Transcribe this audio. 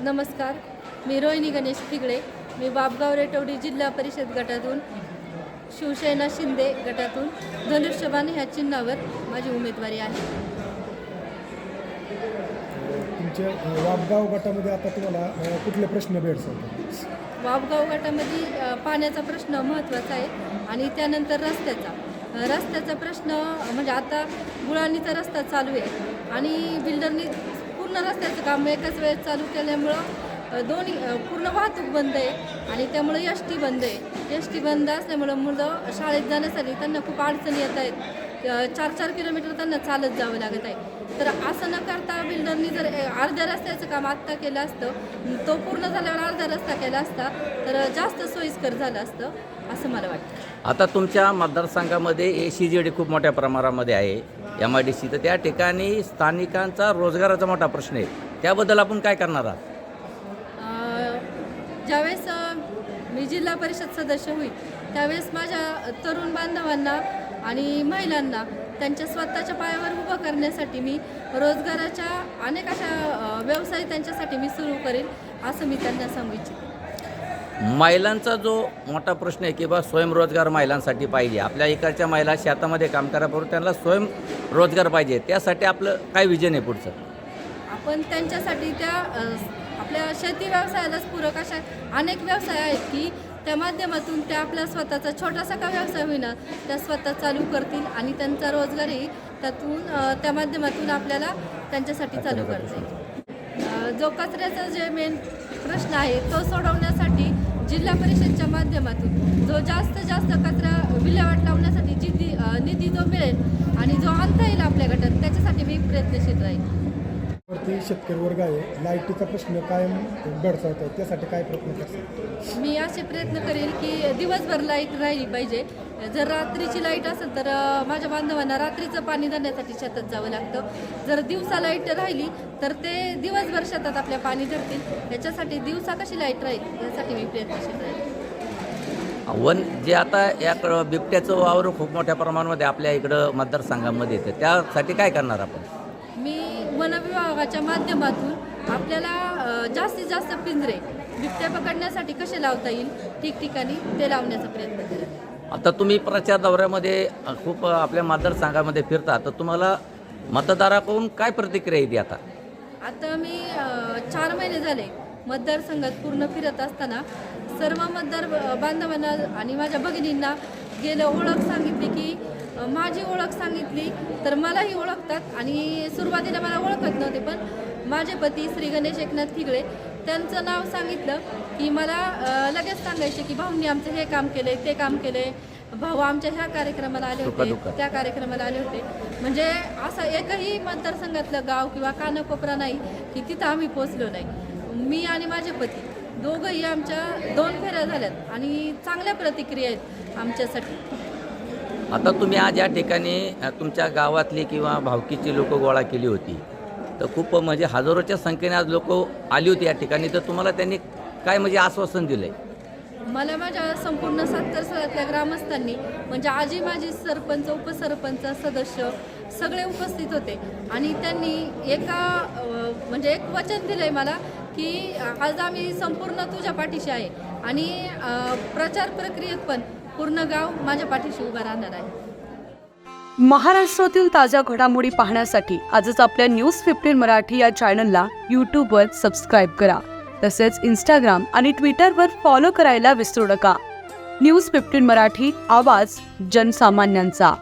नमस्कार, मी रोहिणी गणेश तिगळे. मी बापगाव रेटवडी जिल्हा परिषद गटातून शिवसेना शिंदे गटातून धनुष्यबाण ह्या चिन्हावर माझी उमेदवारी आहे. तुमच्या वापगाव गटामध्ये आता तुम्हाला कुठले प्रश्न भेडसावतात? वापगाव गटामध्ये पाण्याचा प्रश्न महत्त्वाचा आहे आणि त्यानंतर रस्त्याचा प्रश्न म्हणजे आता गुळाणीचा रस्ता चालू आहे आणि बिल्डरनी पूर्ण रस्त्याचं काम एकाच वेळेस चालू केल्यामुळं दोन्ही पूर्ण वाहतूक बंद आहे आणि त्यामुळे एस टी बंद आहे. एस टी बंद असल्यामुळं मुलं शाळेत जाण्यासाठी त्यांना खूप अडचणी येत आहेत. 4-4 किलोमीटर त्यांना चालत जावं लागत आहे. तर असं न करता बिल्डरनी जर अर्ध्या रस्त्याचं काम आत्ता केलं असतं, तो पूर्ण झाल्यावर अर्धा रस्ता केला असता तर जास्त सोयीस्कर झालं असतं असं मला वाटतं. आता तुमच्या मतदारसंघामध्ये ACJD खूप मोठ्या प्रमाणामध्ये आहे, MIDC, तर त्या ठिकाणी स्थानिकांचा रोजगाराचा मोठा प्रश्न आहे. त्याबद्दल आपण काय करणार आहात? ज्यावेळेस मी जिल्हा परिषद सदस्य होईल त्यावेळेस माझ्या तरुण बांधवांना आणि महिलांना त्यांच्या स्वतःच्या पायावर उभं करण्यासाठी मी रोजगाराच्या अनेक अशा व्यवसाय त्यांच्यासाठी मी सुरू करेल असं मी त्यांना सांगू इच्छिते. महिलांचा जो मोठा प्रश्न आहे की बा स्वयंरोजगार महिलांसाठी पाहिजे. आपल्या इकडच्या महिला शेतामध्ये काम करापूर्वी त्यांना स्वयंरोजगार पाहिजे. त्यासाठी आपलं काय विजन आहे पुढचं? आपण त्यांच्यासाठी त्या आपल्या शेती व्यवसायालाच पूरक अशा अनेक व्यवसाय आहेत की त्या माध्यमातून त्या आपला स्वतःचा छोटासा का व्यवसाय होईना त्या स्वतः चालू करतील आणि त्यांचा रोजगारही त्या माध्यमातून आपल्याला त्यांच्यासाठी चालू करता येईल. जो कचऱ्याचा जे मेन प्रश्न आहे तो सोडवण्यासाठी जिल्हा परिषदच्या माध्यमातून जो जास्त कचरा विल्हेवाट लावण्यासाठी निधी जो मिळेल आणि जो आणता येईल आपल्या गटात त्याच्यासाठी मी प्रयत्नशील राहील. वरती शेतकरी वर्ग आहे, लाईटीचा प्रश्न कायम भेडसावतो, त्यासाठी काय प्रयत्न करतात? मी असे प्रयत्न करेल की दिवसभर लाईट राहिली पाहिजे. जर रात्रीची लाईट असेल तर माझ्या बांधवांना रात्रीचं पाणी धरण्यासाठी शेतात जावं लागतं. जर दिवसा लाईट राहिली तर ते दिवसभर शेतात आपल्या पाणी धरतील. त्याच्यासाठी दिवसा कशी लाईट राहील यासाठी मी प्रयत्नशील राहील. जे आता या बिबट्याचं वावर खूप मोठ्या प्रमाणामध्ये आपल्या इकडं मतदारसंघामध्ये येतं, त्यासाठी काय करणार आपण? मी वन विभागाच्या माध्यमातून आपल्याला जास्तीत जास्त पिंजरे बिबट्या पकडण्यासाठी कसे लावता येईल ठिकठिकाणी ते लावण्याचा प्रयत्न करेल. आता तुम्ही प्रचार दौऱ्यामध्ये खूप आपल्या मतदारसंघामध्ये फिरता, तर तुम्हाला मतदाराकडून काय प्रतिक्रिया येते? आता मी 4 महिने झाले मतदारसंघात पूर्ण फिरत असताना सर्व मतदार बांधवांना आणि माझ्या भगिनींना गेलं ओळख सांगितली की माझी ओळख सांगितली तर मलाही ओळखतात आणि सुरुवातीला मला ओळखत नव्हते पण माझे पती श्री गणेश एकनाथ तिगळे त्यांचं नाव सांगितलं की मला लगेच सांगायचे की भाऊंनी आमचं हे काम केलं ते काम केलं, भाऊ आमच्या ह्या कार्यक्रमाला आले होते त्या कार्यक्रमाला आले होते. म्हणजे असं एकही मतदारसंघातलं गाव किंवा कानाकोपरा नाही की तिथं आम्ही पोचलो नाही. मी आणि माझे पती दोघंही आमच्या 2 फेऱ्या झाल्यात आणि चांगल्या प्रतिक्रिया आहेत आमच्यासाठी. आता तुम्ही आज या ठिकाणी तुमच्या गावातली किंवा भावकीची लोक गोळा केली होती, तर खूप म्हणजे हजारोच्या संख्येने आज लोक आली होती या ठिकाणी, तर तुम्हाला त्यांनी काय म्हणजे आश्वासन दिलं आहे? मला माझ्या संपूर्ण सातरसळ्यातल्या ग्रामस्थांनी म्हणजे आजी माझी सरपंच उपसरपंच सदस्य सगळे उपस्थित होते आणि त्यांनी एक वचन दिलं आहे मला की आज आम्ही संपूर्ण तुझ्या पाठीशी आहे आणि प्रचार प्रक्रियेत पण पूर्ण गाव माझ्या पाठीशी उभा राहणार आहे. महाराष्ट्रातील ताज्या घडामोडी पाहण्यासाठी आजच आपल्या न्यूज 15 मराठी या चॅनलला यूट्यूबवर सबस्क्राईब करा. तसेच इंस्टाग्राम आणि ट्विटरवर फॉलो करायला विसरू नका. न्यूज 15 मराठी, आवाज जनसामान्यांचा.